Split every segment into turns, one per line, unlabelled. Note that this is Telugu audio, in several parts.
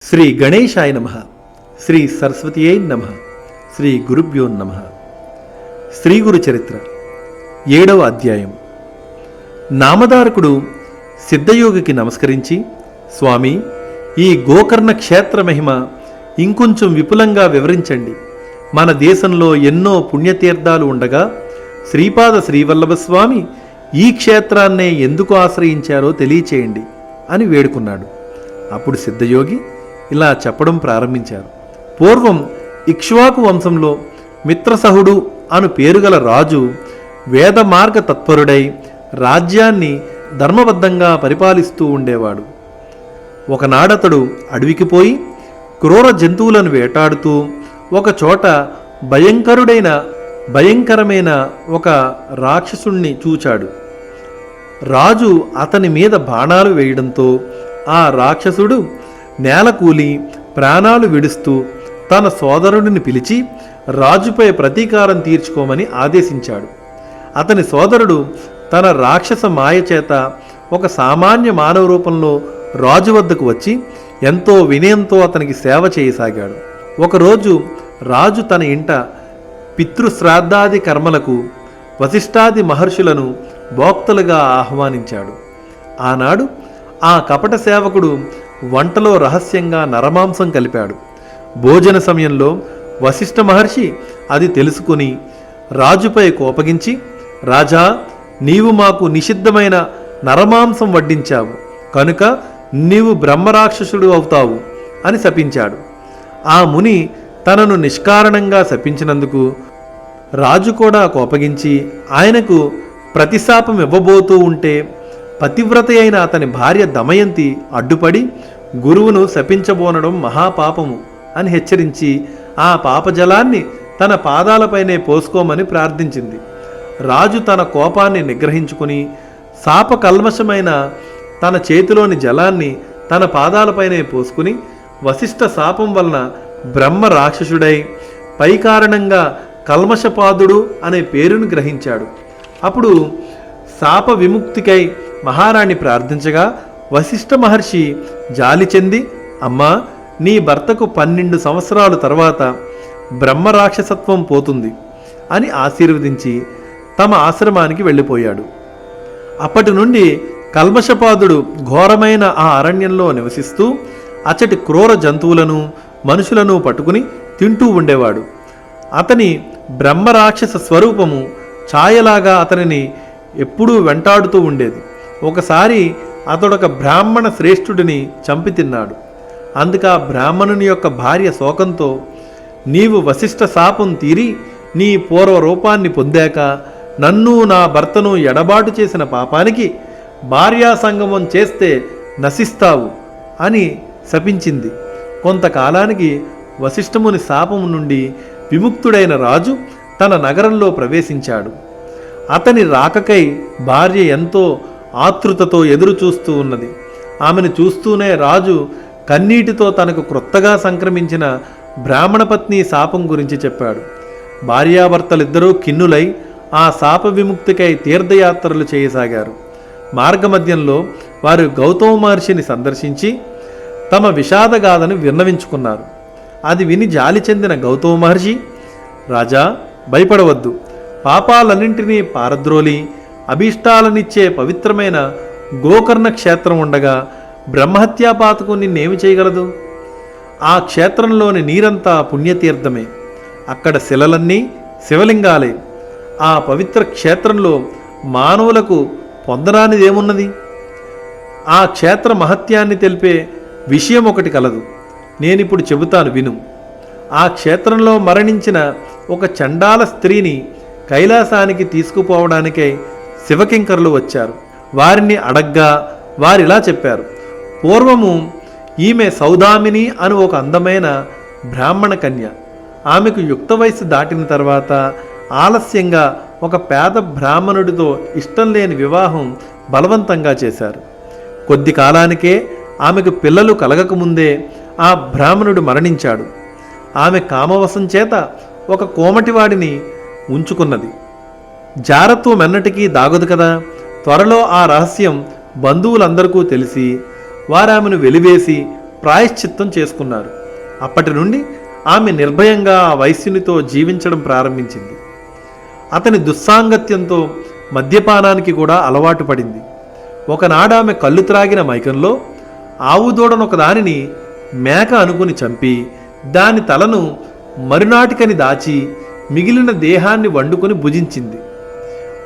శ్రీ గణేశాయ నమః. శ్రీ సరస్వతీయై నమః. శ్రీ గురుభ్యో నమః. శ్రీ గురు చరిత్ర 7వ అధ్యాయం. నామధారకుడు సిద్ధయోగికి నమస్కరించి, స్వామి, ఈ గోకర్ణ క్షేత్ర మహిమ ఇంకొంచెం విపులంగా వివరించండి. మన దేశంలో ఎన్నో పుణ్యతీర్థాలు ఉండగా శ్రీపాద శ్రీవల్లభస్వామి ఈ క్షేత్రాన్నే ఎందుకు ఆశ్రయించారో తెలియచేయండి అని వేడుకున్నాడు. అప్పుడు సిద్ధయోగి ఇలా చెప్పడం ప్రారంభించారు. పూర్వం ఇక్ష్వాకు వంశంలో మిత్రసహుడు అను పేరుగల రాజు వేద మార్గ తత్పరుడై రాజ్యాన్ని ధర్మబద్ధంగా పరిపాలిస్తూ ఉండేవాడు. ఒకనాడతడు అడవికి పోయి క్రూర జంతువులను వేటాడుతూ ఒకచోట భయంకరమైన ఒక రాక్షసుణ్ణి చూచాడు. రాజు అతని మీద బాణాలు వేయడంతో ఆ రాక్షసుడు నేలకూలి ప్రాణాలు విడుస్తూ తన సోదరుడిని పిలిచి రాజుపై ప్రతీకారం తీర్చుకోమని ఆదేశించాడు. అతని సోదరుడు తన రాక్షస మాయ చేత ఒక సామాన్య మానవ రూపంలో రాజు వద్దకు వచ్చి ఎంతో వినయంతో అతనికి సేవ చేయసాగాడు. ఒకరోజు రాజు తన ఇంట పితృశ్రాద్ధాది కర్మలకు వశిష్ఠాది మహర్షులను భోక్తలుగా ఆహ్వానించాడు. ఆనాడు ఆ కపట సేవకుడు వంటలో రహస్యంగా నరమాంసం కలిపాడు. భోజన సమయంలో వశిష్ఠ మహర్షి అది తెలుసుకుని రాజుపై కోపగించి, రాజా, నీవు మాకు నిషిద్ధమైన నరమాంసం వడ్డించావు కనుక నీవు బ్రహ్మరాక్షసుడు అవుతావు అని శపించాడు. ఆ ముని తనను నిష్కారణంగా శపించినందుకు రాజు కూడా కోపగించి ఆయనకు ప్రతిశాపం ఇవ్వబోతూ ఉంటే పతివ్రత అయిన అతని భార్య దమయంతి అడ్డుపడి గురువును శపించబోనడం మహాపాపము అని హెచ్చరించి ఆ పాపజలాన్ని తన పాదాలపైనే పోసుకోమని ప్రార్థించింది. రాజు తన కోపాన్ని నిగ్రహించుకుని శాపకల్మషమైన తన చేతిలోని జలాన్ని తన పాదాలపైనే పోసుకుని వశిష్ఠ శాపం వలన బ్రహ్మ రాక్షసుడై పై కారణంగా కల్మషపాదుడు అనే పేరును గ్రహించాడు. అప్పుడు శాప విముక్తికై మహారాణి ప్రార్థించగా వశిష్ఠ మహర్షి జాలి చెంది, అమ్మా, నీ భర్తకు 12 సంవత్సరాల తర్వాత బ్రహ్మరాక్షసత్వం పోతుంది అని ఆశీర్వదించి తమ ఆశ్రమానికి వెళ్ళిపోయాడు. అప్పటి నుండి కల్మషపాదుడు ఘోరమైన ఆ అరణ్యంలో నివసిస్తూ అచ్చటి క్రూర జంతువులను మనుషులను పట్టుకుని తింటూ ఉండేవాడు. అతని బ్రహ్మరాక్షస స్వరూపము ఛాయలాగా అతనిని ఎప్పుడూ వెంటాడుతూ ఉండేది. ఒకసారి అతడొక బ్రాహ్మణ శ్రేష్ఠుడిని చంపి తిన్నాడు. అందుక బ్రాహ్మణుని యొక్క భార్య శోకంతో, నీవు వశిష్ఠ శాపం తీరి నీ పూర్వ రూపాన్ని పొందాక నన్ను నా భర్తను ఎడబాటు చేసిన పాపానికి భార్యా సంగమం చేస్తే నశిస్తావు అని శపించింది. కొంతకాలానికి వశిష్ఠముని శాపము నుండి విముక్తుడైన రాజు తన నగరంలో ప్రవేశించాడు. అతని రాకకై భార్య ఎంతో ఆతృతతో ఎదురు చూస్తూ ఉన్నది. ఆమెను చూస్తూనే రాజు కన్నీటితో తనకు క్రొత్తగా సంక్రమించిన బ్రాహ్మణపత్ని శాపం గురించి చెప్పాడు. భార్యాభర్తలిద్దరూ ఖిన్నులై ఆ శాప విముక్తికై తీర్థయాత్రలు చేయసాగారు. మార్గమధ్యంలో వారు గౌతమ మహర్షిని సందర్శించి తమ విషాదగాథను విన్నవించుకున్నారు. అది విని జాలి చెందిన గౌతమ మహర్షి, రాజా, భయపడవద్దు. పాపాలన్నింటినీ పారద్రోలి అభీష్టాలనిచ్చే పవిత్రమైన గోకర్ణ క్షేత్రం ఉండగా బ్రహ్మహత్యాపాతకు నిన్నేమి చేయగలదు? ఆ క్షేత్రంలోని నీరంతా పుణ్యతీర్థమే. అక్కడ శిలలన్నీ శివలింగాలే. ఆ పవిత్ర క్షేత్రంలో మానవులకు పొందరానిదేమున్నది? ఆ క్షేత్ర మహత్యాన్ని తెలిపే విషయం ఒకటి కలదు. నేనిప్పుడు చెబుతాను, విను. ఆ క్షేత్రంలో మరణించిన ఒక చండాల స్త్రీని కైలాసానికి తీసుకుపోవడానికై శివకింకరులు వచ్చారు. వారిని అడగ్గా వారిలా చెప్పారు, పూర్వము ఈమె సౌదామిని అను ఒక అందమైన బ్రాహ్మణ కన్య. ఆమెకు యుక్త వయసు దాటిన తర్వాత ఆలస్యంగా ఒక పేద బ్రాహ్మణుడితో ఇష్టం లేని వివాహం బలవంతంగా చేశారు. కొద్ది కాలానికే ఆమెకు పిల్లలు కలగకముందే ఆ బ్రాహ్మణుడు మరణించాడు. ఆమె కామవశం చేత ఒక కోమటివాడిని ఉంచుకున్నది. జారత్వం ఎన్నటికీ దాగదు కదా. త్వరలో ఆ రహస్యం బంధువులందరికీ తెలిసి వారామెను వెలివేసి ప్రాయశ్చిత్తం చేసుకున్నారు. అప్పటి నుండి ఆమె నిర్భయంగా ఆ వైశ్యునితో జీవించడం ప్రారంభించింది. అతని దుస్సాంగత్యంతో మద్యపానానికి కూడా అలవాటు పడింది. ఒకనాడు ఆమె కళ్ళు త్రాగిన మైకంలో ఆవుదూడనొక దానిని మేక అనుకుని చంపి దాని తలను మరునాటికని దాచి మిగిలిన దేహాన్ని వండుకొని భుజించింది.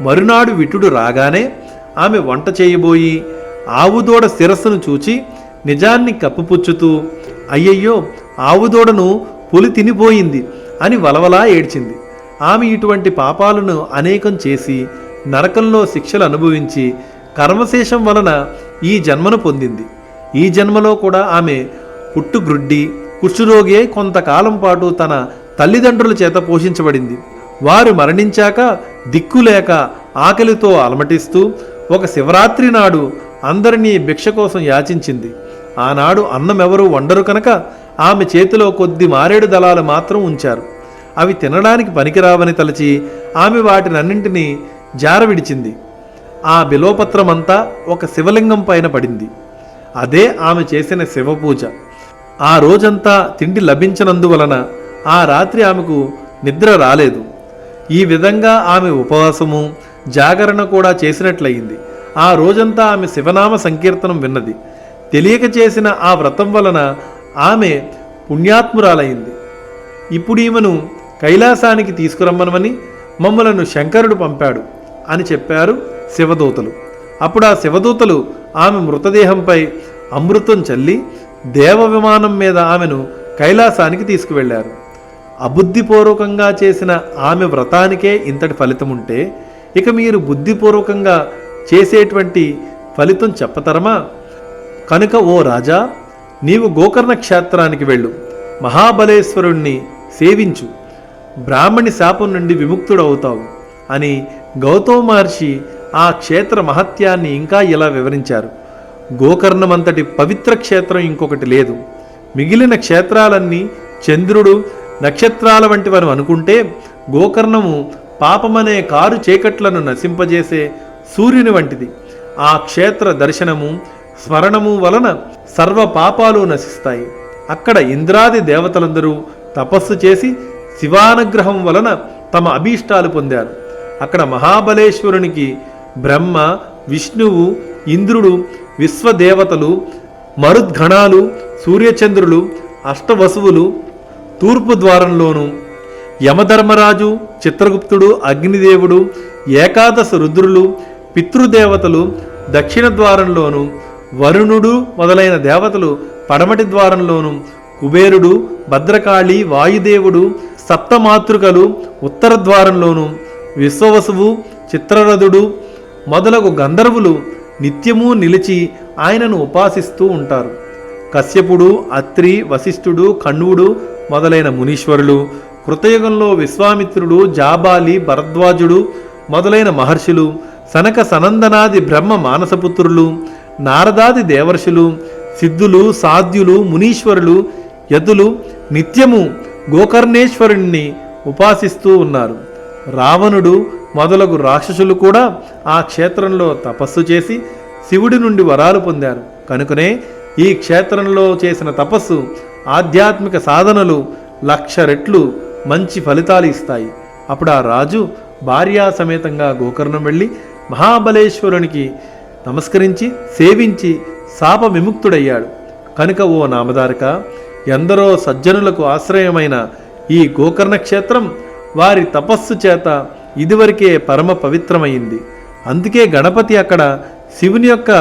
మరునాడు విటుడు రాగానే ఆమె వంట చేయబోయి ఆవుదూడ శిరస్సును చూచి నిజాన్ని కప్పుపుచ్చుతూ అయ్యయ్యో ఆవుదూడను పులి తినిపోయింది అని వలవలా ఏడ్చింది. ఆమె ఇటువంటి పాపాలను అనేకం చేసి నరకంలో శిక్షలు అనుభవించి కర్మశేషం వలన ఈ జన్మను పొందింది. ఈ జన్మలో కూడా ఆమె పుట్టుగ్రుడ్డి కుష్ఠరోగి అయి కొంతకాలం పాటు తన తల్లిదండ్రుల చేత పోషించబడింది. వారు మరణించాక దిక్కులేక ఆకలితో అలమటిస్తూ ఒక శివరాత్రి నాడు అందరినీ భిక్ష కోసం యాచించింది. ఆనాడు అన్నం ఎవరూ వండరు కనుక ఆమె చేతిలో కొద్ది మారేడు దళాలు మాత్రం ఉంచారు. అవి తినడానికి పనికిరావని తలచి ఆమె వాటినన్నింటినీ జారవిడిచింది. ఆ బిలోపత్రమంతా ఒక శివలింగం పైన పడింది. అదే ఆమె చేసిన శివపూజ. ఆ రోజంతా తిండి లభించనందువలన ఆ రాత్రి ఆమెకు నిద్ర రాలేదు. ఈ విధంగా ఆమె ఉపవాసము జాగరణ కూడా చేసినట్లయింది. ఆ రోజంతా ఆమె శివనామ సంకీర్తనం విన్నది. తెలియక చేసిన ఆ వ్రతం వలన ఆమె పుణ్యాత్మురాలైంది. ఇప్పుడు ఈమెను కైలాసానికి తీసుకురమ్మనమని మమ్మలను శంకరుడు పంపాడు అని చెప్పారు శివదూతలు. అప్పుడు ఆ శివదూతలు ఆమె మృతదేహంపై అమృతం చల్లి దేవ విమానం మీద ఆమెను కైలాసానికి తీసుకువెళ్లారు. అబుద్ధిపూర్వకంగా చేసిన ఆమె వ్రతానికే ఇంతటి ఫలితం ఉంటే ఇక మీరు బుద్ధిపూర్వకంగా చేసేటువంటి ఫలితం చెప్పతరమా? కనుక ఓ రాజా, నీవు గోకర్ణ క్షేత్రానికి వెళ్ళు, మహాబలేశ్వరుణ్ణి సేవించు, బ్రాహ్మణి శాపం నుండి విముక్తుడవుతావు అని గౌతమ మహర్షి ఆ క్షేత్ర మహత్యాన్ని ఇంకా ఇలా వివరించారు. గోకర్ణమంతటి పవిత్ర క్షేత్రం ఇంకొకటి లేదు. మిగిలిన క్షేత్రాలన్నీ చంద్రుడు నక్షత్రాల వంటివని అనుకుంటే గోకర్ణము పాపమనే కారు చీకట్లను నశింపజేసే సూర్యుని వంటిది. ఆ క్షేత్ర దర్శనము స్మరణము వలన సర్వ పాపాలు నశిస్తాయి. అక్కడ ఇంద్రాది దేవతలందరూ తపస్సు చేసి శివానుగ్రహం వలన తమ అభీష్టాలు పొందారు. అక్కడ మహాబలేశ్వరునికి బ్రహ్మ, విష్ణువు, ఇంద్రుడు, విశ్వదేవతలు, మరుద్గణాలు, సూర్యచంద్రులు, అష్టవసువులు తూర్పు ద్వారంలోను, యమధర్మరాజు, చిత్రగుప్తుడు, అగ్నిదేవుడు, ఏకాదశ రుద్రులు, పితృదేవతలు దక్షిణ ద్వారంలోను, వరుణుడు మొదలైన దేవతలు పడమటి ద్వారంలోను, కుబేరుడు, భద్రకాళి, వాయుదేవుడు, సప్తమాతృకలు ఉత్తర ద్వారంలోను, విశ్వవసువు, చిత్రరథుడు మొదలగు గంధర్వులు నిత్యము నిలిచి ఆయనను ఉపాసిస్తూ ఉంటారు. కశ్యపుడు, అత్రి, వశిష్ఠుడు, కణ్వుడు మొదలైన మునీశ్వరులు, కృతయుగంలో విశ్వామిత్రుడు, జాబాలి, భరద్వాజుడు మొదలైన మహర్షులు, సనక సనందనాది బ్రహ్మ మానసపుత్రులు, నారదాది దేవర్షులు, సిద్ధులు, సాధ్యులు, మునీశ్వరులు, యతులు నిత్యము గోకర్ణేశ్వరుణ్ణి ఉపాసిస్తూ ఉన్నారు. రావణుడు మొదలగు రాక్షసులు కూడా ఆ క్షేత్రంలో తపస్సు చేసి శివుడి నుండి వరాలు పొందారు. కనుకనే ఈ క్షేత్రంలో చేసిన తపస్సు, ఆధ్యాత్మిక సాధనలు 1,00,000 రెట్లు మంచి ఫలితాలు ఇస్తాయి. అప్పుడు ఆ రాజు భార్యా సమేతంగా గోకర్ణం వెళ్ళి మహాబలేశ్వరునికి నమస్కరించి సేవించి శాప విముక్తుడయ్యాడు. కనుక ఓ నామధారక, ఎందరో సజ్జనులకు ఆశ్రయమైన ఈ గోకర్ణ క్షేత్రం వారి తపస్సు చేత ఇదివరకే పరమ పవిత్రమైంది. అందుకే గణపతి అక్కడ శివుని యొక్క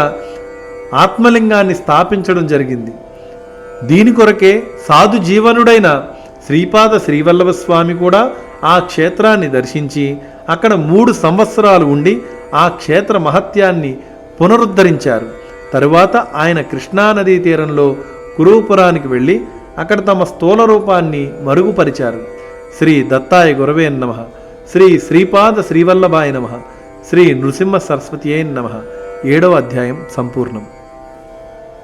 ఆత్మలింగాన్ని స్థాపించడం జరిగింది. దీని కొరకే సాధు జీవనుడైన శ్రీపాద శ్రీవల్లభ స్వామి కూడా ఆ క్షేత్రాన్ని దర్శించి అక్కడ 3 సంవత్సరాలు ఉండి ఆ క్షేత్ర మహత్యాన్ని పునరుద్ధరించారు. తరువాత ఆయన కృష్ణానదీ తీరంలో కురుపురానికి వెళ్ళి అక్కడ తమ స్థూల రూపాన్ని మరుగుపరిచారు. శ్రీ దత్తాయ గురవే నమః. శ్రీ శ్రీపాద శ్రీవల్లభాయ నమః. శ్రీ నృసింహ సరస్వతియే నమః. 7వ అధ్యాయం సంపూర్ణం.